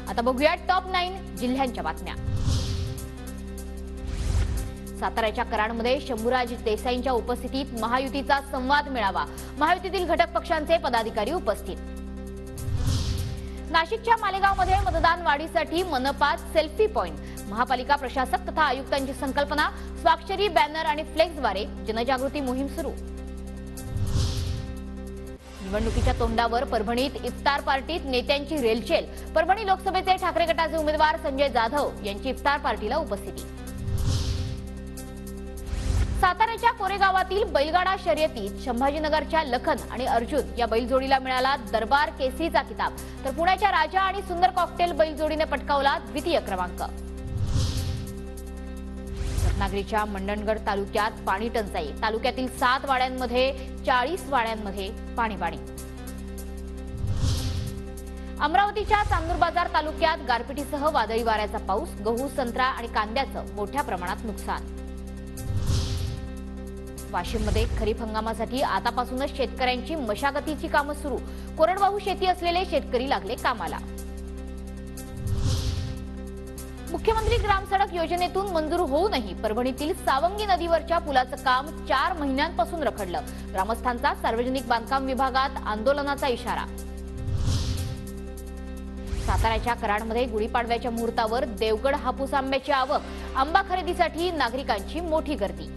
आता बघूया टॉप 9 जिल्ह्यांच्या बातम्या। साताऱ्याच्या कराडमध्ये शंभूराज देसाईंच्या उपस्थितीत महायुतीचा संवाद मेळावा। महायुतीतील घटक पक्षांचे पदाधिकारी उपस्थित। नाशिकच्या मालेगावमध्ये मतदान वाढीसाठी मनपात सेल्फी पॉइंट। महापालिका प्रशासक तथा आयुक्तांची संकल्पना, स्वाक्षरी, बॅनर आणि फ्लेक्सद्वारे जनजागृती मोहीम सुरू। निवडणुकीच्या तोंडावर परभणीत इफ्तार पार्टीत नेत्यांची रेलचेल। परभणी लोकसभेचे ठाकरे गटाचे उमेदवार संजय जाधव यांची इफ्तार पार्टीला उपस्थिती। साताऱ्याच्या कोरेगावातील बैलगाडा शर्यतीत संभाजीनगरच्या लखन आणि अर्जुन या बैलजोडीला मिळाला दरबार केसरीचा किताब, तर पुण्याच्या राजा आणि सुंदर कॉकटेल बैलजोडीने पटकावला द्वितीय क्रमांक। रत्नागिरीच्या मंडणगड तालुक्यात पाणी टंचाई। तालुक्यातील 7 वाड्यांमध्ये 40 वाड्यांमध्ये पाणी। अमरावतीच्या चांदूर बाजार तालुक्यात गारपिटीसह वादळी वाऱ्याचा पाऊस। गहू, संत्रा आणि कांद्याचं मोठ्या प्रमाणात नुकसान। वाशिममध्ये खरीप हंगामासाठी आतापासूनच शेतकऱ्यांची मशागतीची कामं सुरू। कोरडवाहू शेती असलेले शेतकरी लागले कामाला। मुख्यमंत्री ग्रामसडक योजनेतून मंजूर होऊनही परभणीतील सावंगी नदीवरच्या पुलाचं काम 4 महिन्यांपासून रखडलं। ग्रामस्थांचा सार्वजनिक बांधकाम विभागात आंदोलनाचा इशारा। साताऱ्याच्या कराडमध्ये गुढीपाडव्याच्या मुहूर्तावर देवगड हापूस आंब्याची आवक। आंबा खरेदीसाठी नागरिकांची मोठी गर्दी।